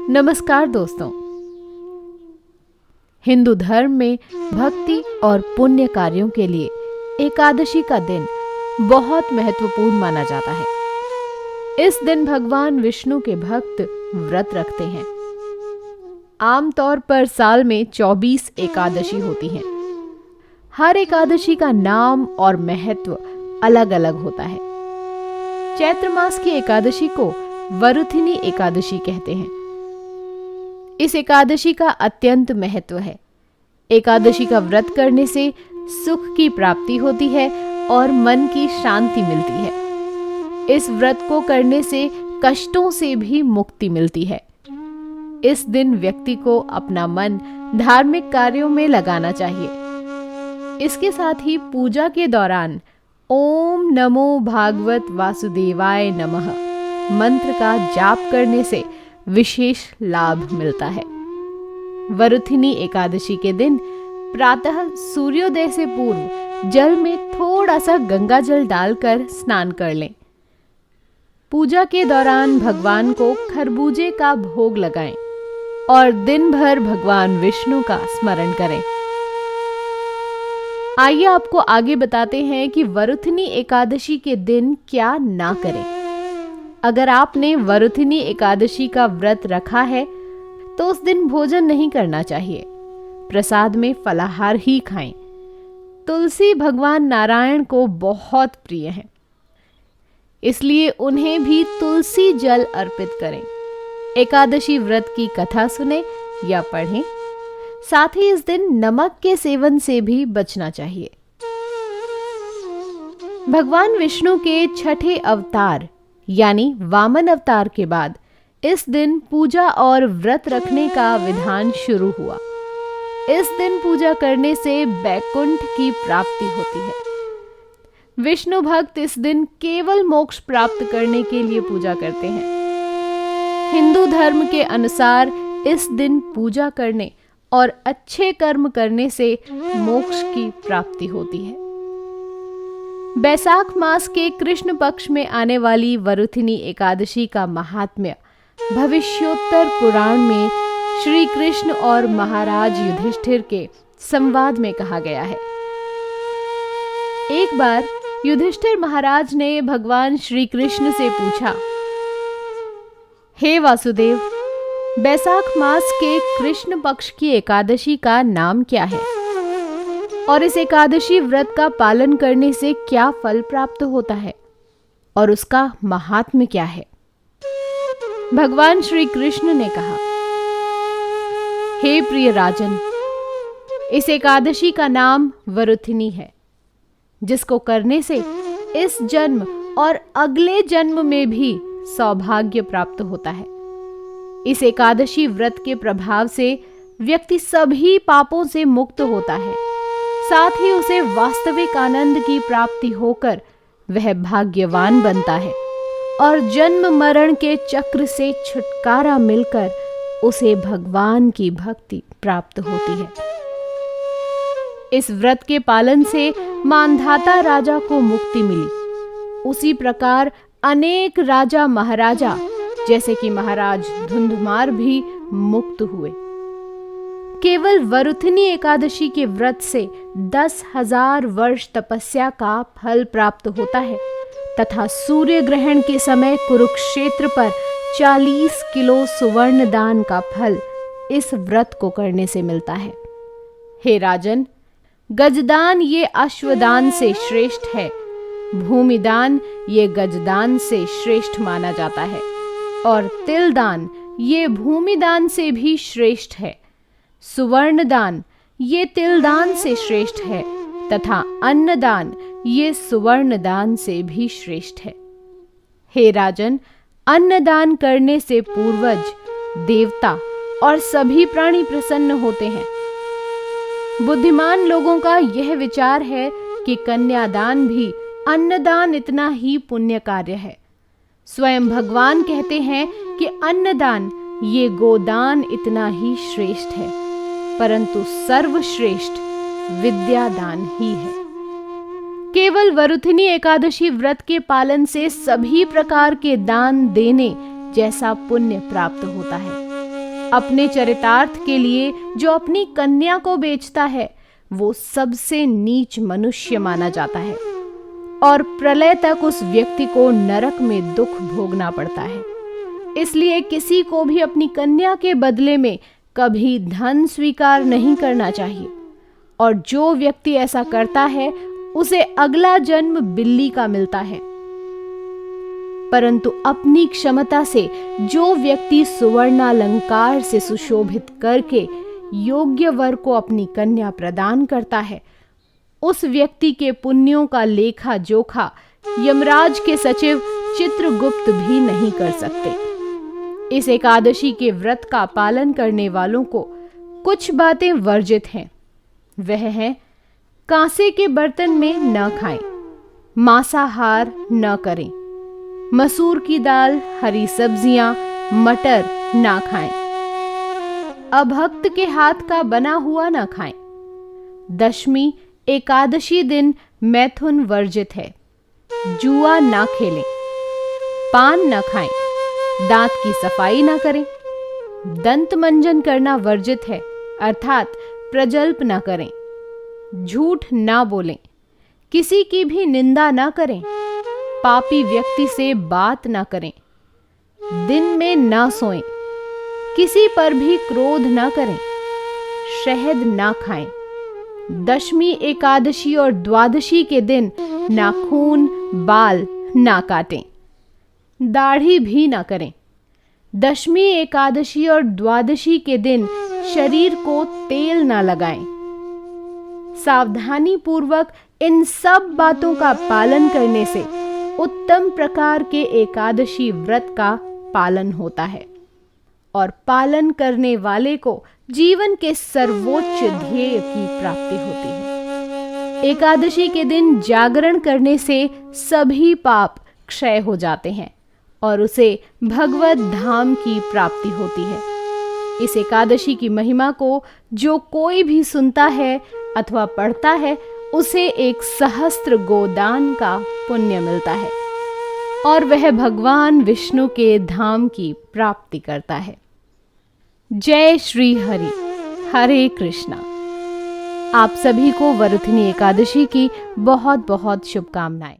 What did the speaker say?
नमस्कार दोस्तों। हिंदू धर्म में भक्ति और पुण्य कार्यों के लिए एकादशी का दिन बहुत महत्वपूर्ण माना जाता है। इस दिन भगवान विष्णु के भक्त व्रत रखते हैं। आमतौर पर साल में 24 एकादशी होती हैं। हर एकादशी का नाम और महत्व अलग अलग होता है। चैत्र मास की एकादशी को वरुथिनी एकादशी कहते हैं। इस एकादशी का अत्यंत महत्व है। एकादशी का व्रत करने से सुख की प्राप्ति होती है और मन की शांति मिलती है। इस व्रत को करने से कष्टों से भी मुक्ति मिलती है। इस दिन व्यक्ति को अपना मन धार्मिक कार्यों में लगाना चाहिए। इसके साथ ही पूजा के दौरान ओम नमो भागवत वासुदेवाय नमः मंत्र का जाप करने से विशेष लाभ मिलता है। वरुथिनी एकादशी के दिन प्रातः सूर्योदय से पूर्व जल में थोड़ा सा गंगा जल डालकर स्नान कर लें। पूजा के दौरान भगवान को खरबूजे का भोग लगाएं और दिन भर भगवान विष्णु का स्मरण करें। आइए आपको आगे बताते हैं कि वरुथिनी एकादशी के दिन क्या ना करें। अगर आपने वरुथिनी एकादशी का व्रत रखा है तो उस दिन भोजन नहीं करना चाहिए। प्रसाद में फलाहार ही खाएं। तुलसी भगवान नारायण को बहुत प्रिय है, इसलिए उन्हें भी तुलसी जल अर्पित करें। एकादशी व्रत की कथा सुने या पढ़ें। साथ ही इस दिन नमक के सेवन से भी बचना चाहिए। भगवान विष्णु के छठे अवतार यानी वामन अवतार के बाद इस दिन पूजा और व्रत रखने का विधान शुरू हुआ। इस दिन पूजा करने से वैकुंठ की प्राप्ति होती है। विष्णु भक्त इस दिन केवल मोक्ष प्राप्त करने के लिए पूजा करते हैं। हिंदू धर्म के अनुसार इस दिन पूजा करने और अच्छे कर्म करने से मोक्ष की प्राप्ति होती है। बैसाख मास के कृष्ण पक्ष में आने वाली वरुथिनी एकादशी का महात्म्य भविष्योत्तर पुराण में श्री कृष्ण और महाराज युधिष्ठिर के संवाद में कहा गया है। एक बार युधिष्ठिर महाराज ने भगवान श्री कृष्ण से पूछा, हे वासुदेव, बैसाख मास के कृष्ण पक्ष की एकादशी का नाम क्या है और इस एकादशी व्रत का पालन करने से क्या फल प्राप्त होता है और उसका महात्म्य क्या है? भगवान श्री कृष्ण ने कहा, हे प्रिय राजन, इस एकादशी का नाम वरुथिनी है, जिसको करने से इस जन्म और अगले जन्म में भी सौभाग्य प्राप्त होता है। इस एकादशी व्रत के प्रभाव से व्यक्ति सभी पापों से मुक्त होता है। साथ ही उसे वास्तविक आनंद की प्राप्ति होकर वह भाग्यवान बनता है और जन्म मरण के चक्र से छुटकारा मिलकर उसे भगवान की भक्ति प्राप्त होती है। इस व्रत के पालन से मानधाता राजा को मुक्ति मिली। उसी प्रकार अनेक राजा महाराजा जैसे कि महाराज धुंधुमार भी मुक्त हुए। केवल वरुथिनी एकादशी के व्रत से 10,000 वर्ष तपस्या का फल प्राप्त होता है तथा सूर्य ग्रहण के समय कुरुक्षेत्र पर 40 किलो सुवर्ण दान का फल इस व्रत को करने से मिलता है। हे राजन, गजदान ये अश्वदान से श्रेष्ठ है, भूमिदान ये गजदान से श्रेष्ठ माना जाता है और तिलदान ये भूमिदान से भी श्रेष्ठ है। सुवर्ण दान ये तिलदान से श्रेष्ठ है तथा अन्नदान ये सुवर्ण दान से भी श्रेष्ठ है। हे राजन, अन्नदान करने से पूर्वज, देवता और सभी प्राणी प्रसन्न होते हैं। बुद्धिमान लोगों का यह विचार है कि कन्यादान भी अन्नदान इतना ही पुण्य कार्य है। स्वयं भगवान कहते हैं कि अन्नदान ये गोदान इतना ही श्रेष्ठ है, परंतु सर्वश्रेष्ठ विद्यादान ही है। केवल वरुथिनी एकादशी व्रत के पालन से सभी प्रकार के दान देने जैसा पुण्य प्राप्त होता है। अपने चरितार्थ के लिए जो अपनी कन्या को बेचता है वो सबसे नीच मनुष्य माना जाता है और प्रलय तक उस व्यक्ति को नरक में दुख भोगना पड़ता है। इसलिए किसी को भी अपनी कन्या के बदले में कभी धन स्वीकार नहीं करना चाहिए, और जो व्यक्ति ऐसा करता है उसे अगला जन्म बिल्ली का मिलता है। परंतु अपनी क्षमता से जो व्यक्ति सुवर्णालंकार से सुशोभित करके योग्य वर को अपनी कन्या प्रदान करता है, उस व्यक्ति के पुण्यों का लेखा जोखा यमराज के सचिव चित्रगुप्त भी नहीं कर सकते। इस एकादशी के व्रत का पालन करने वालों को कुछ बातें वर्जित हैं। वह है कांसे के बर्तन में न खाएं, मांसाहार न करें, मसूर की दाल, हरी सब्जियां, मटर ना खाएं, अभक्त के हाथ का बना हुआ ना खाएं। दशमी एकादशी दिन मैथुन वर्जित है। जुआ ना खेलें, पान ना खाएं, दांत की सफाई ना करें, दंत मंजन करना वर्जित है अर्थात प्रजल्प ना करें, झूठ ना बोलें, किसी की भी निंदा ना करें, पापी व्यक्ति से बात ना करें, दिन में ना सोएं, किसी पर भी क्रोध ना करें, शहद ना खाएं। दशमी एकादशी और द्वादशी के दिन नाखून बाल ना काटें, दाढ़ी भी ना करें। दशमी एकादशी और द्वादशी के दिन शरीर को तेल ना लगाएं। सावधानी पूर्वक इन सब बातों का पालन करने से उत्तम प्रकार के एकादशी व्रत का पालन होता है और पालन करने वाले को जीवन के सर्वोच्च ध्येय की प्राप्ति होती है। एकादशी के दिन जागरण करने से सभी पाप क्षय हो जाते हैं और उसे भगवत धाम की प्राप्ति होती है। इस एकादशी की महिमा को जो कोई भी सुनता है अथवा पढ़ता है उसे 1 सहस्त्र गोदान का पुण्य मिलता है और वह भगवान विष्णु के धाम की प्राप्ति करता है। जय श्री हरि। हरे कृष्णा। आप सभी को वरुथिनी एकादशी की बहुत बहुत शुभकामनाएं।